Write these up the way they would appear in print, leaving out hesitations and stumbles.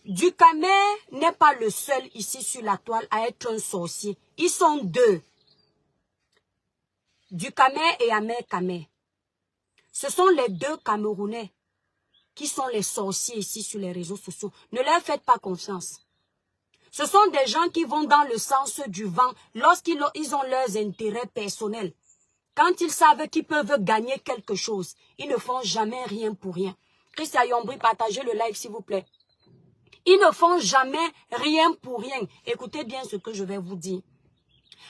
Dukamé n'est pas le seul ici sur la toile à être un sorcier. Ils sont deux. Dukamé et Ahmed Kamé. Ce sont les deux Camerounais qui sont les sorciers ici sur les réseaux sociaux. Ne leur faites pas confiance. Ce sont des gens qui vont dans le sens du vent lorsqu'ils ont leurs intérêts personnels. Quand ils savent qu'ils peuvent gagner quelque chose, ils ne font jamais rien pour rien. Christian Yombri, partagez le live s'il vous plaît. Ils ne font jamais rien pour rien. Écoutez bien ce que je vais vous dire.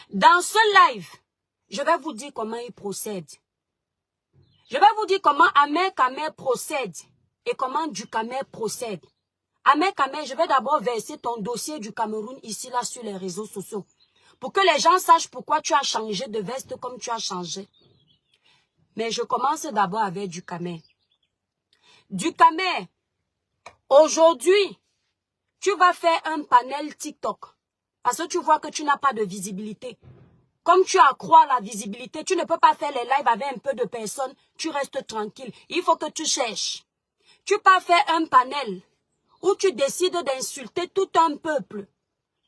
Dans ce live, je vais vous dire comment ils procèdent. Je vais vous dire comment Ahmed Kamé procède et comment Dukamé procède. Ahmed Kamé, je vais d'abord verser ton dossier du Cameroun ici, là, sur les réseaux sociaux. Pour que les gens sachent pourquoi tu as changé de veste comme tu as changé. Mais je commence d'abord avec Dukamé. Dukamé, aujourd'hui, tu vas faire un panel TikTok. Parce que tu vois que tu n'as pas de visibilité. Comme tu accrois la visibilité, tu ne peux pas faire les lives avec un peu de personnes. Tu restes tranquille. Il faut que tu cherches. Tu peux faire un panel où tu décides d'insulter tout un peuple.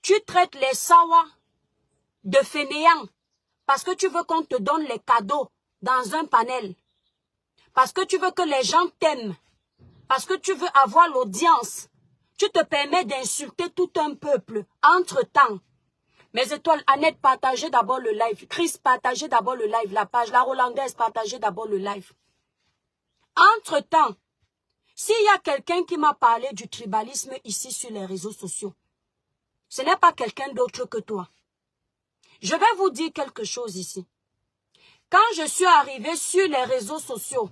Tu traites les Sawa de fainéants. Parce que tu veux qu'on te donne les cadeaux dans un panel. Parce que tu veux que les gens t'aiment. Parce que tu veux avoir l'audience. Tu te permets d'insulter tout un peuple. Entre-temps, mes étoiles, Annette, partagez d'abord le live. Chris, partagez d'abord le live, la page. La Rolandaise, partagez d'abord le live. Entre-temps, s'il y a quelqu'un qui m'a parlé du tribalisme ici sur les réseaux sociaux, ce n'est pas quelqu'un d'autre que toi. Je vais vous dire quelque chose ici. Quand je suis arrivée sur les réseaux sociaux,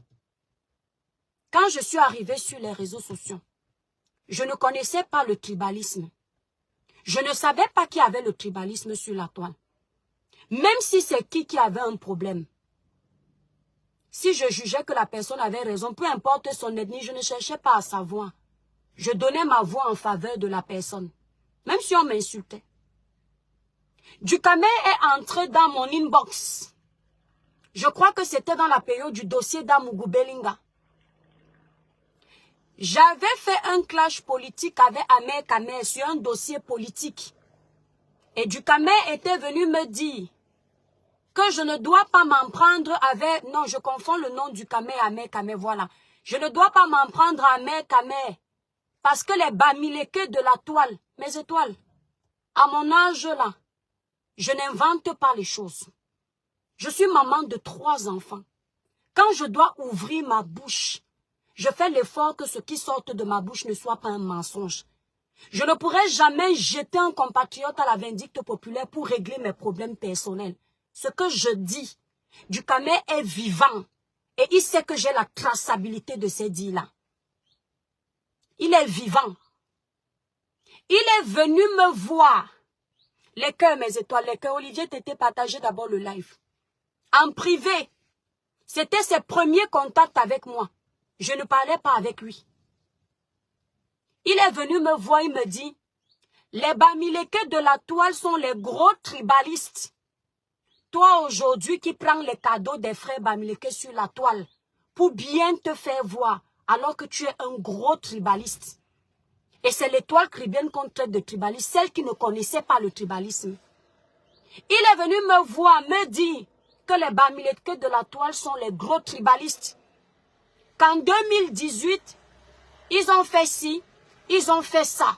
je ne connaissais pas le tribalisme. Je ne savais pas qu'il y avait le tribalisme sur la toile. Même si c'est qui avait un problème. Si je jugeais que la personne avait raison, peu importe son ethnie, je ne cherchais pas à savoir. Je donnais ma voix en faveur de la personne. Même si on m'insultait. Dukamé est entré dans mon inbox. Je crois que c'était dans la période du dossier d'Amougou Belinga. J'avais fait un clash politique avec Ahmed Kamé sur un dossier politique. Et Dukamé était venu me dire que je ne dois pas m'en prendre avec... Non, je confonds le nom du Kamé et Ahmed Kamé, voilà. Je ne dois pas m'en prendre à Ahmed Kamé. Parce que les bamileke de la toile, mes étoiles, à mon âge là, je n'invente pas les choses. Je suis maman de 3 enfants. Quand je dois ouvrir ma bouche, je fais l'effort que ce qui sort de ma bouche ne soit pas un mensonge. Je ne pourrai jamais jeter un compatriote à la vindicte populaire pour régler mes problèmes personnels. Ce que je dis, Dukamé est vivant et il sait que j'ai la traçabilité de ces dits-là. Il est vivant. Il est venu me voir. Les cœurs, mes étoiles, les cœurs. Olivier t'était partagé d'abord le live. En privé, c'était ses premiers contacts avec moi. Je ne parlais pas avec lui. Il est venu me voir, il me dit, les bamileke de la toile sont les gros tribalistes. Toi aujourd'hui qui prends les cadeaux des frères bamileke sur la toile pour bien te faire voir alors que tu es un gros tribaliste. Et c'est l'étoile caribéenne qu'on traite de tribaliste, celle qui ne connaissait pas le tribalisme. Il est venu me voir, me dire que les bamileke de la toile sont les gros tribalistes. Qu'en 2018, ils ont fait ci, ils ont fait ça.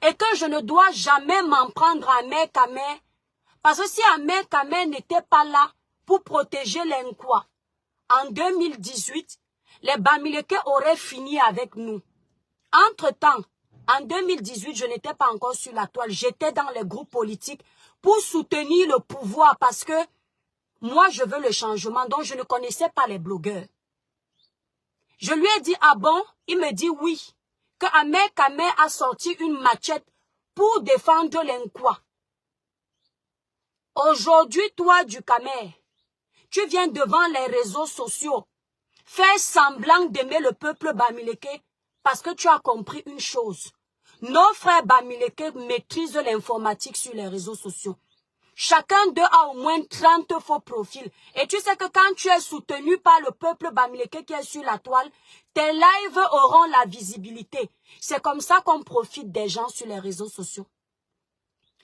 Et que je ne dois jamais m'en prendre à Ahmed Kamé. Parce que si Ahmed Kamé n'était pas là pour protéger les Nkwa, en 2018, les bamileke auraient fini avec nous. Entre-temps, en 2018, je n'étais pas encore sur la toile. J'étais dans les groupes politiques pour soutenir le pouvoir parce que moi, je veux le changement. Donc, je ne connaissais pas les blogueurs. Je lui ai dit, ah bon? Il me dit oui. Que Ahmed Kamé a sorti une machette pour défendre les Nkwa. Aujourd'hui, toi, Dukamé, tu viens devant les réseaux sociaux faire semblant d'aimer le peuple bamileke parce que tu as compris une chose. Nos frères bamileke maîtrisent l'informatique sur les réseaux sociaux. Chacun d'eux a au moins 30 faux profils. Et tu sais que quand tu es soutenu par le peuple bamileke qui est sur la toile, tes lives auront la visibilité. C'est comme ça qu'on profite des gens sur les réseaux sociaux.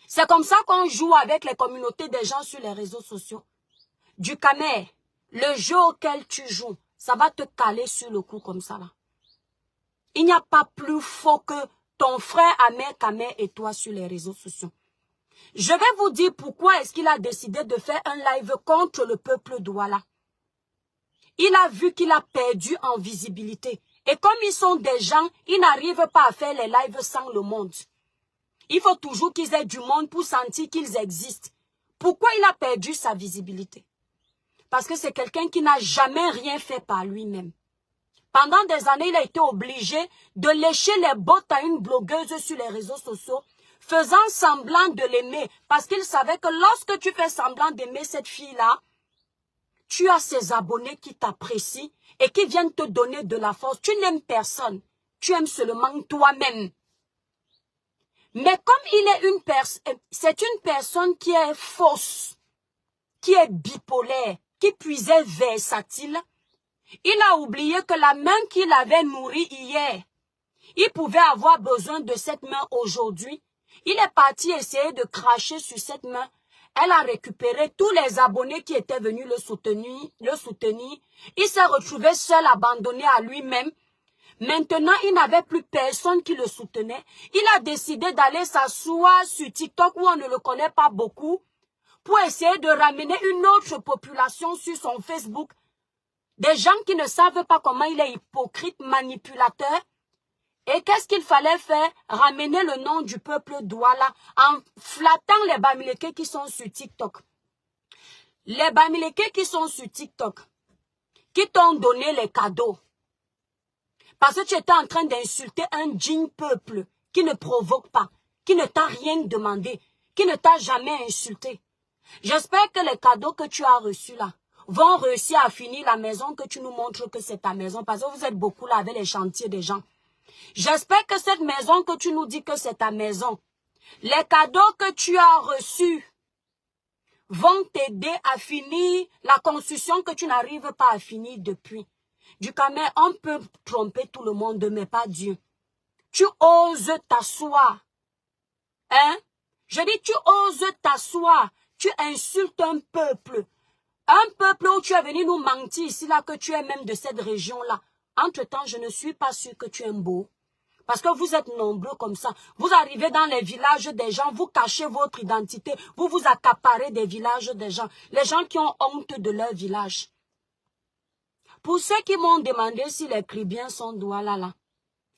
C'est comme ça qu'on joue avec les communautés des gens sur les réseaux sociaux. Du Kamer, le jeu auquel tu joues, ça va te caler sur le cou comme ça là. Il n'y a pas plus faux que ton frère Ahmed Kamer et toi sur les réseaux sociaux. Je vais vous dire pourquoi est-ce qu'il a décidé de faire un live contre le peuple Douala. Il a vu qu'il a perdu en visibilité. Et comme ils sont des gens, ils n'arrivent pas à faire les lives sans le monde. Il faut toujours qu'ils aient du monde pour sentir qu'ils existent. Pourquoi il a perdu sa visibilité? Parce que c'est quelqu'un qui n'a jamais rien fait par lui-même. Pendant des années, il a été obligé de lécher les bottes à une blogueuse sur les réseaux sociaux, faisant semblant de l'aimer, parce qu'il savait que lorsque tu fais semblant d'aimer cette fille-là, tu as ses abonnés qui t'apprécient et qui viennent te donner de la force. Tu n'aimes personne, tu aimes seulement toi-même. Mais comme il est c'est une personne qui est fausse, qui est bipolaire, qui puisait versatile, il a oublié que la main qu'il avait nourrie hier, il pouvait avoir besoin de cette main aujourd'hui. Il est parti essayer de cracher sur cette main. Elle a récupéré tous les abonnés qui étaient venus le soutenir. Il s'est retrouvé seul, abandonné à lui-même. Maintenant, il n'avait plus personne qui le soutenait. Il a décidé d'aller s'asseoir sur TikTok où on ne le connaît pas beaucoup pour essayer de ramener une autre population sur son Facebook. Des gens qui ne savent pas comment il est hypocrite, manipulateur. Et qu'est-ce qu'il fallait faire? Ramener le nom du peuple Douala en flattant les Bamileke qui sont sur TikTok. Les Bamileke qui sont sur TikTok, qui t'ont donné les cadeaux. Parce que tu étais en train d'insulter un digne peuple qui ne provoque pas, qui ne t'a rien demandé, qui ne t'a jamais insulté. J'espère que les cadeaux que tu as reçus là vont réussir à finir la maison que tu nous montres que c'est ta maison. Parce que vous êtes beaucoup là avec les chantiers des gens. J'espère que cette maison que tu nous dis que c'est ta maison, les cadeaux que tu as reçus vont t'aider à finir la construction que tu n'arrives pas à finir depuis. Du Kamer, on peut tromper tout le monde, mais pas Dieu. Tu oses t'asseoir. Hein? Je dis, tu oses t'asseoir. Tu insultes un peuple. Un peuple où tu es venu nous mentir ici, là, que tu es même de cette région-là. Entre-temps, je ne suis pas sûre que tu es beau. Parce que vous êtes nombreux comme ça. Vous arrivez dans les villages des gens, vous cachez votre identité, vous vous accaparez des villages des gens. Les gens qui ont honte de leur village. Pour ceux qui m'ont demandé si les Kribiens sont Douala là,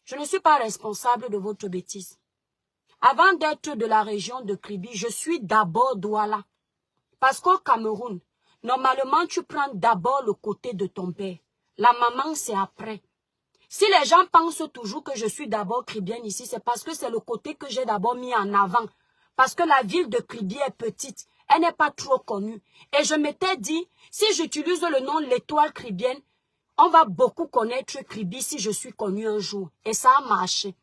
je ne suis pas responsable de votre bêtise. Avant d'être de la région de Kribi, je suis d'abord Douala. Parce qu'au Cameroun, normalement tu prends d'abord le côté de ton père. La maman c'est après. Si les gens pensent toujours que je suis d'abord Kribienne ici, c'est parce que c'est le côté que j'ai d'abord mis en avant. Parce que la ville de Kribi est petite, elle n'est pas trop connue. Et je m'étais dit, si j'utilise le nom l'étoile Kribienne, on va beaucoup connaître Kribi si je suis connue un jour. Et ça a marché.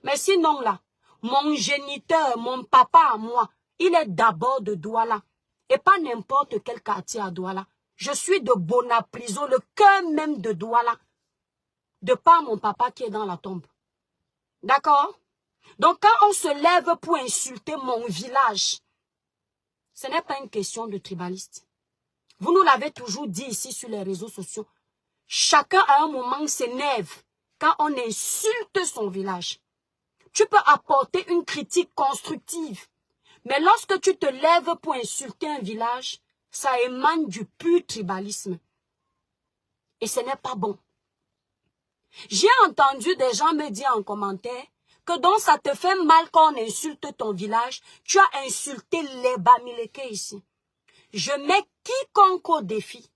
Mais sinon là, mon géniteur, mon papa à moi, il est d'abord de Douala. Et pas n'importe quel quartier à Douala. Je suis de Bonapriso, le cœur même de Douala. De par mon papa qui est dans la tombe. D'accord? Donc quand on se lève pour insulter mon village, ce n'est pas une question de tribaliste. Vous nous l'avez toujours dit ici sur les réseaux sociaux. Chacun à un moment s'énerve quand on insulte son village. Tu peux apporter une critique constructive. Mais lorsque tu te lèves pour insulter un village, ça émane du pur tribalisme. Et ce n'est pas bon. J'ai entendu des gens me dire en commentaire que donc ça te fait mal quand on insulte ton village. Tu as insulté les Bamileke ici. Je mets quiconque au défi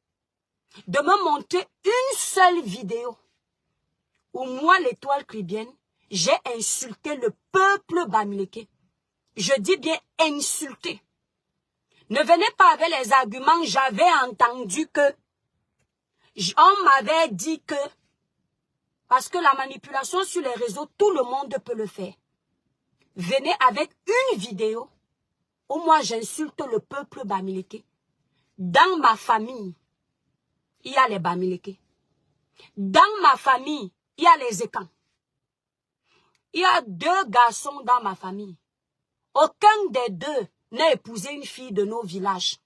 de me montrer une seule vidéo où moi, l'étoile Kribienne, j'ai insulté le peuple Bamileke. Je dis bien insulté. Ne venez pas avec les arguments, j'avais entendu que, on m'avait dit que, parce que la manipulation sur les réseaux, tout le monde peut le faire. Venez avec une vidéo ou moi j'insulte le peuple bamileke, dans ma famille, il y a les bamileke. Dans ma famille, il y a les écans. Il y a 2 garçons dans ma famille. Aucun des 2 n'a épousé une fille de nos villages.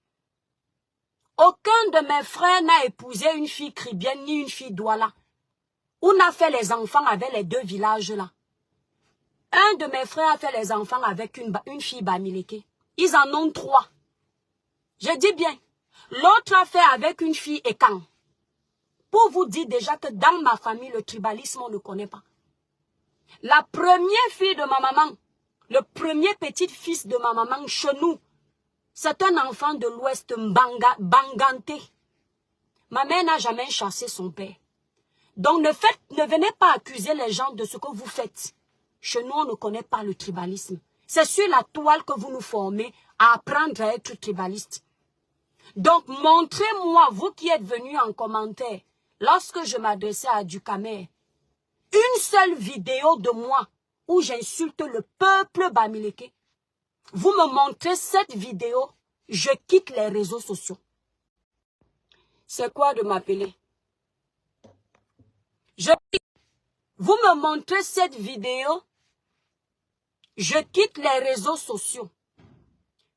Aucun de mes frères n'a épousé une fille cribienne ni une fille douala. On a fait les enfants avec les 2 villages-là. Un de mes frères a fait les enfants avec une fille bamileke. Ils en ont 3. Je dis bien. L'autre a fait avec une fille écan. Pour vous dire déjà que dans ma famille, le tribalisme, on ne connaît pas. La première fille de ma maman, le premier petit-fils de ma maman, chez nous, c'est un enfant de l'Ouest Banganté. Ma mère n'a jamais chassé son père. Donc ne venez pas accuser les gens de ce que vous faites. Chez nous, on ne connaît pas le tribalisme. C'est sur la toile que vous nous formez à apprendre à être tribaliste. Donc montrez-moi, vous qui êtes venus en commentaire, lorsque je m'adressais à Dukamer, une seule vidéo de moi où j'insulte le peuple bamileke. Vous me montrez cette vidéo, je quitte les réseaux sociaux. C'est quoi de m'appeler? Vous me montrez cette vidéo, je quitte les réseaux sociaux.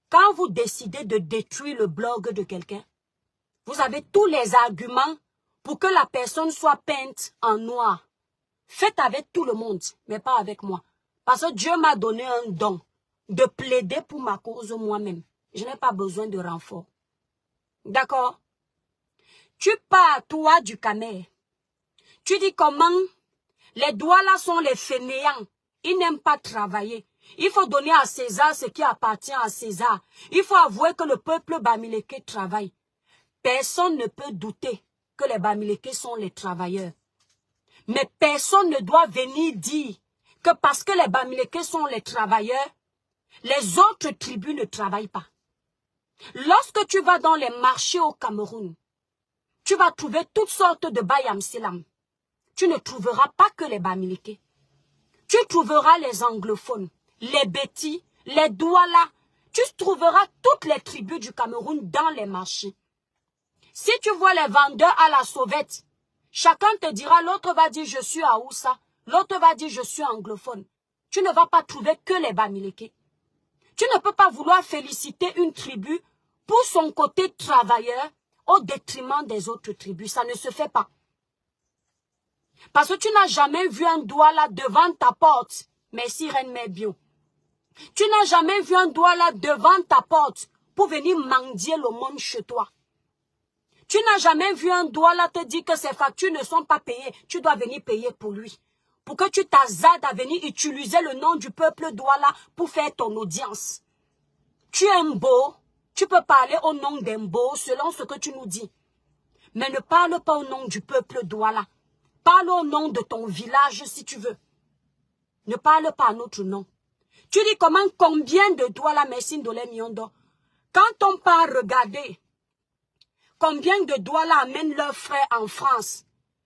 Quand vous décidez de détruire le blog de quelqu'un, vous avez tous les arguments pour que la personne soit peinte en noir. Faites avec tout le monde, mais pas avec moi. Parce que Dieu m'a donné un don de plaider pour ma cause moi-même. Je n'ai pas besoin de renfort. D'accord? Tu pars, toi, Dukamer. Tu dis comment les Douala sont les fainéants. Ils n'aiment pas travailler. Il faut donner à César ce qui appartient à César. Il faut avouer que le peuple bamileke travaille. Personne ne peut douter que les bamileke sont les travailleurs. Mais personne ne doit venir dire que parce que les bamileke sont les travailleurs, les autres tribus ne travaillent pas. Lorsque tu vas dans les marchés au Cameroun, tu vas trouver toutes sortes de bayamselam. Tu ne trouveras pas que les bamileke. Tu trouveras les anglophones, les bétis, les douala. Tu trouveras toutes les tribus du Cameroun dans les marchés. Si tu vois les vendeurs à la sauvette, chacun te dira, l'autre va dire je suis Aoussa, l'autre va dire je suis anglophone. Tu ne vas pas trouver que les bamileke. Tu ne peux pas vouloir féliciter une tribu pour son côté travailleur au détriment des autres tribus. Ça ne se fait pas. Parce que tu n'as jamais vu un douala devant ta porte. Merci Reine Mère Bio. Tu n'as jamais vu un douala devant ta porte pour venir mendier le monde chez toi. Tu n'as jamais vu un douala te dire que ses factures ne sont pas payées. Tu dois venir payer pour lui. Pour que tu t'azades à venir utiliser le nom du peuple douala pour faire ton audience. Tu es un beau. Tu peux parler au nom d'un beau selon ce que tu nous dis. Mais ne parle pas au nom du peuple douala. Parle au nom de ton village si tu veux. Ne parle pas à notre nom. Tu dis combien de douala Messine Dolé Miondo. Quand on part regarder combien de douala amènent leurs frères en France,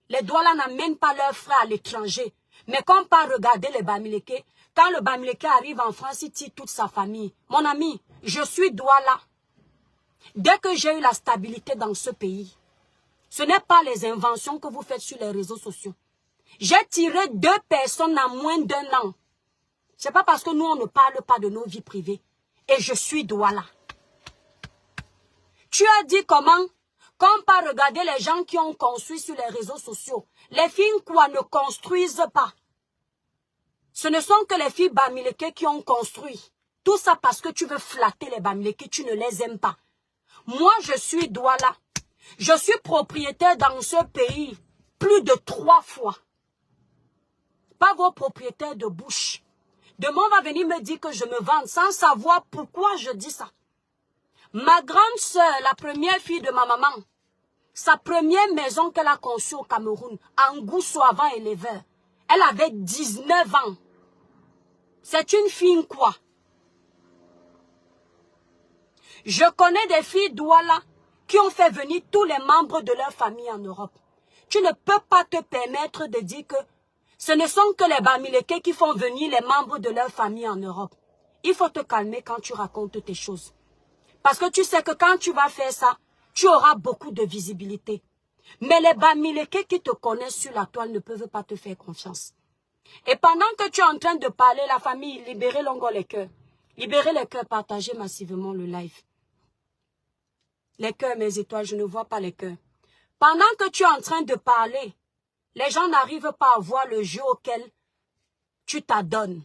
les douala n'amènent pas leurs frères à l'étranger. Mais quand on part regarder les bamileke, quand le bamileke arrive en France, il tire toute sa famille. Mon ami, je suis douala. Dès que j'ai eu la stabilité dans ce pays, ce n'est pas les inventions que vous faites sur les réseaux sociaux. J'ai tiré 2 personnes en moins d'1 an. Ce n'est pas parce que nous, on ne parle pas de nos vies privées. Et je suis douala. Tu as dit comment? Quand on peut regarder les gens qui ont construit sur les réseaux sociaux, les filles quoi ne construisent pas. Ce ne sont que les filles bamileke qui ont construit. Tout ça parce que tu veux flatter les bamileke, tu ne les aimes pas. Moi, je suis douala. Je suis propriétaire dans ce pays plus de 3 fois. Pas vos propriétaires de bouche. Demain, on va venir me dire que je me vante sans savoir pourquoi je dis ça. Ma grande sœur, la première fille de ma maman, sa première maison qu'elle a conçue au Cameroun, en Gousso avant éleveur, elle avait 19 ans. C'est une fille quoi? Je connais des filles douala qui ont fait venir tous les membres de leur famille en Europe. Tu ne peux pas te permettre de dire que ce ne sont que les bamileke qui font venir les membres de leur famille en Europe. il faut te calmer quand tu racontes tes choses. Parce que tu sais que quand tu vas faire ça, tu auras beaucoup de visibilité. Mais les Bamileke qui te connaissent sur la toile ne peuvent pas te faire confiance. Et pendant que tu es en train de parler, la famille, libérez l'ongo les cœurs. Libérez les cœurs, partagez massivement le live. Les cœurs, mes étoiles, je ne vois pas les cœurs. Pendant que tu es en train de parler, les gens n'arrivent pas à voir le jeu auquel tu t'adonnes.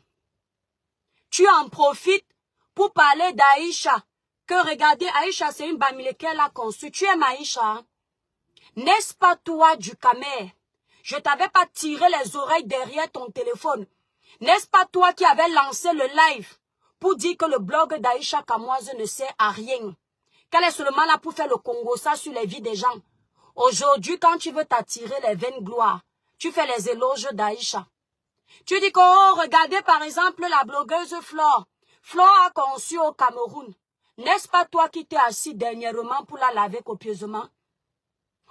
Tu en profites pour parler d'Aïcha. Que regardez, Aïcha, c'est une Bamileke qu'elle a construit. Tu aimes Aïcha, hein? N'est-ce pas toi du Camer? Je t'avais pas tiré les oreilles derrière ton téléphone. N'est-ce pas toi qui avais lancé le live pour dire que le blog d'Aïcha Kamoise ne sert à rien? Qu'elle est seulement là pour faire le Congo, ça sur les vies des gens. Aujourd'hui, quand tu veux t'attirer les vaines gloires, tu fais les éloges d'Aïcha. Tu dis que, oh, regardez par exemple la blogueuse Flore. Flore a conçu au Cameroun. N'est-ce pas toi qui t'es assis dernièrement pour la laver copieusement?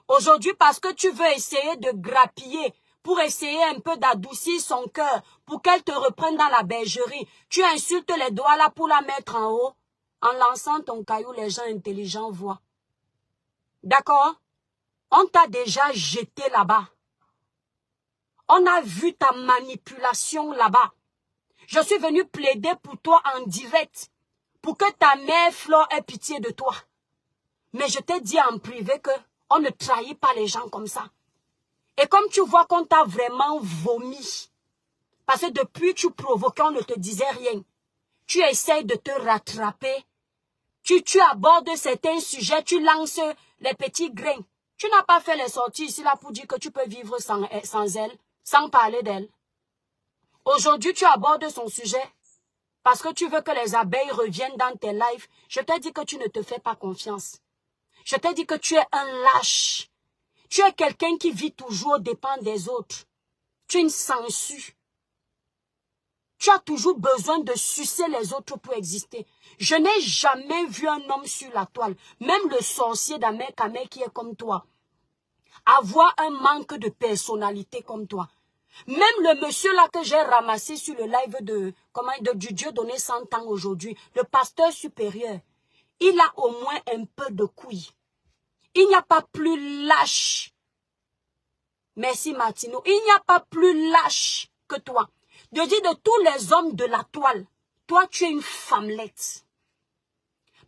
Aujourd'hui, parce que tu veux essayer de grappiller, pour essayer un peu d'adoucir son cœur, pour qu'elle te reprenne dans la bergerie, tu insultes les doigts là pour la mettre en haut. En lançant ton caillou, les gens intelligents voient. D'accord? On t'a déjà jeté là-bas. On a vu ta manipulation là-bas. Je suis venu plaider pour toi en direct, pour que ta mère Flore ait pitié de toi. Mais je t'ai dit en privé que on ne trahit pas les gens comme ça. Et comme tu vois qu'on t'a vraiment vomi, parce que depuis tu provoquais, on ne te disait rien. Tu essayes de te rattraper. Tu abordes certains sujets, tu lances les petits grains. Tu n'as pas fait les sorties ici là pour dire que tu peux vivre sans elle, sans parler d'elle. Aujourd'hui, tu abordes son sujet parce que tu veux que les abeilles reviennent dans tes lives. Je t'ai dit que tu ne te fais pas confiance. Je t'ai dit que tu es un lâche. Tu es quelqu'un qui vit toujours aux dépens des autres. Tu es une sangsue. Tu as toujours besoin de sucer les autres pour exister. Je n'ai jamais vu un homme sur la toile, même le sorcier d'Amer Kamer qui est comme toi, avoir un manque de personnalité comme toi. Même le monsieur là que j'ai ramassé sur le live du Dieu donné 100 ans aujourd'hui, le pasteur supérieur, il a au moins un peu de couilles. Il n'y a pas plus lâche. Merci Martino. Il n'y a pas plus lâche que toi. Je dis de tous les hommes de la toile, toi tu es une femmelette.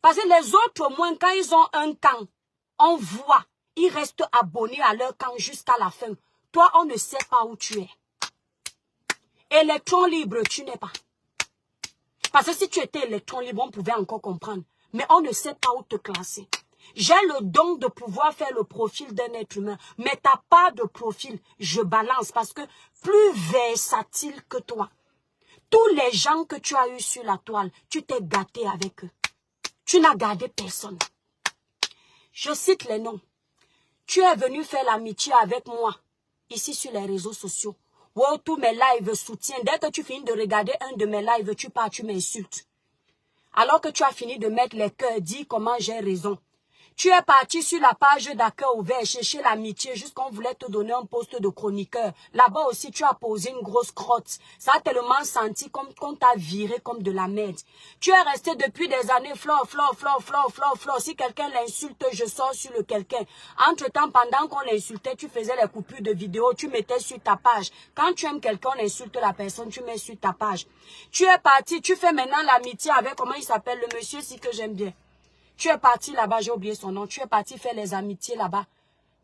Parce que les autres, au moins, quand ils ont un camp, on voit, ils restent abonnés à leur camp jusqu'à la fin. Toi, on ne sait pas où tu es. Électron libre, tu n'es pas. Parce que si tu étais électron libre, on pouvait encore comprendre. Mais on ne sait pas où te classer. J'ai le don de pouvoir faire le profil d'un être humain. Mais tu n'as pas de profil. Je balance parce que plus versatile que toi. Tous les gens que tu as eus sur la toile, tu t'es gâté avec eux. Tu n'as gardé personne. Je cite les noms. Tu es venu faire l'amitié avec moi, ici sur les réseaux sociaux. Wow, tous mes lives soutiennent. Dès que tu finis de regarder un de mes lives, tu pars, tu m'insultes. Alors que tu as fini de mettre les cœurs, dis comment j'ai raison. Tu es parti sur la page d'accueil ouvert, chercher l'amitié, jusqu'on voulait te donner un poste de chroniqueur. Là-bas aussi, tu as posé une grosse crotte. Ça a tellement senti comme qu'on t'a viré comme de la merde. Tu es resté depuis des années, Flore. Si quelqu'un l'insulte, je sors sur le quelqu'un. Entre-temps, pendant qu'on l'insultait, tu faisais les coupures de vidéos, tu mettais sur ta page. Quand tu aimes quelqu'un, on insulte la personne, tu mets sur ta page. Tu es parti, tu fais maintenant l'amitié avec, comment il s'appelle, le monsieur si que j'aime bien. Tu es parti là-bas, j'ai oublié son nom. Tu es parti faire les amitiés là-bas.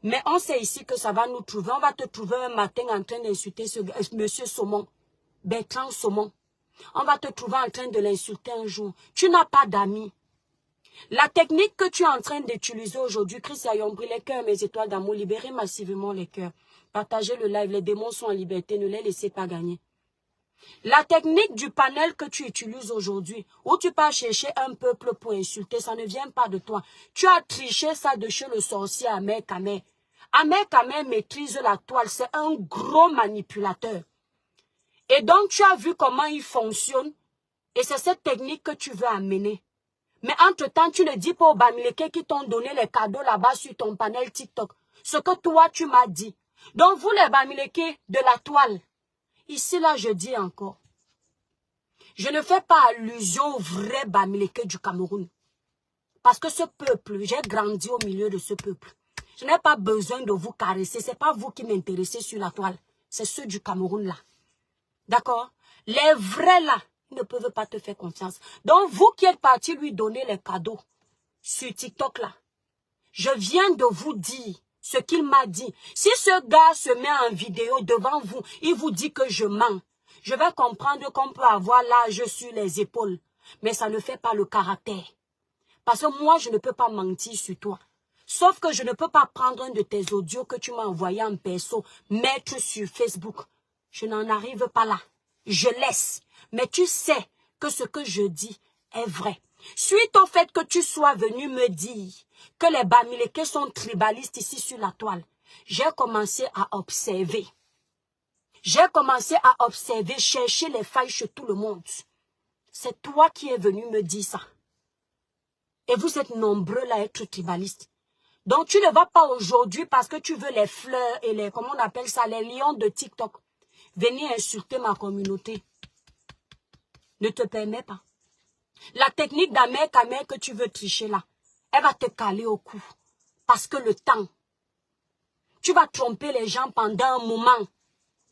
Mais on sait ici que ça va nous trouver. On va te trouver un matin en train d'insulter ce monsieur Saumon. Bertrand Saumon. On va te trouver en train de l'insulter un jour. Tu n'as pas d'amis. La technique que tu es en train d'utiliser aujourd'hui, Chris Ayombri, les cœurs, mes étoiles d'amour, libérez massivement les cœurs. Partagez le live. Les démons sont en liberté. Ne les laissez pas gagner. La technique du panel que tu utilises aujourd'hui, où tu pars chercher un peuple pour insulter, ça ne vient pas de toi. Tu as triché ça de chez le sorcier Amer Kamer. Amer Kamer maîtrise la toile, c'est un gros manipulateur. Et donc tu as vu comment il fonctionne, et c'est cette technique que tu veux amener. Mais entre-temps, tu ne dis pas aux Bamileke qui t'ont donné les cadeaux là-bas sur ton panel TikTok, ce que toi tu m'as dit. Donc vous les Bamileke de la toile, ici, là, je dis encore. Je ne fais pas allusion au vrai Bamileke du Cameroun. Parce que ce peuple, j'ai grandi au milieu de ce peuple. Je n'ai pas besoin de vous caresser. Ce n'est pas vous qui m'intéressez sur la toile. C'est ceux du Cameroun là. D'accord? Les vrais là, ils ne peuvent pas te faire confiance. Donc vous qui êtes partis lui donner les cadeaux sur TikTok là, je viens de vous dire ce qu'il m'a dit. Si ce gars se met en vidéo devant vous, il vous dit que je mens. Je vais comprendre qu'on peut avoir l'âge sur les épaules. Mais ça ne fait pas le caractère. Parce que moi, je ne peux pas mentir sur toi. Sauf que je ne peux pas prendre un de tes audios que tu m'as envoyé en perso, mettre sur Facebook. Je n'en arrive pas là. Je laisse. Mais tu sais que ce que je dis est vrai. Suite au fait que tu sois venu me dire que les Bamileke sont tribalistes ici sur la toile, j'ai commencé à observer. J'ai commencé à observer, chercher les failles chez tout le monde. C'est toi qui es venu me dire ça. Et vous êtes nombreux là à être tribalistes. Donc tu ne vas pas aujourd'hui parce que tu veux les fleurs et les, comment on appelle ça, les lions de TikTok, venir insulter ma communauté. Ne te permets pas. La technique d'Amer Kamer que tu veux tricher là, elle va te caler au cou. Parce que le temps, tu vas tromper les gens pendant un moment,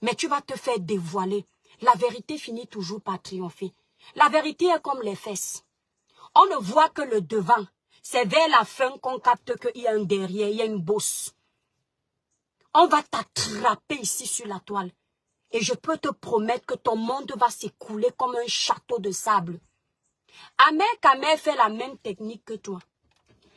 mais tu vas te faire dévoiler. La vérité finit toujours par triompher. La vérité est comme les fesses. On ne voit que le devant. C'est vers la fin qu'on capte qu'il y a un derrière, il y a une bosse. On va t'attraper ici sur la toile. Et je peux te promettre que ton monde va s'écouler comme un château de sable. Amer Kamer fait la même technique que toi.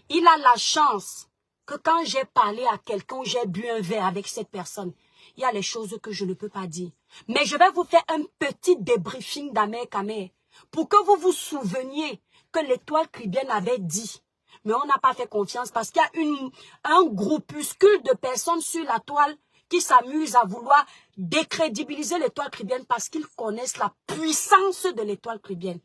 Il a la chance que quand j'ai parlé à quelqu'un ou j'ai bu un verre avec cette personne, il y a les choses que je ne peux pas dire. Mais je vais vous faire un petit débriefing d'Amer Kamer pour que vous vous souveniez que l'étoile Caribbean avait dit. Mais on n'a pas fait confiance parce qu'il y a un groupuscule de personnes sur la toile qui s'amusent à vouloir décrédibiliser l'étoile Caribbean parce qu'ils connaissent la puissance de l'étoile Caribbean.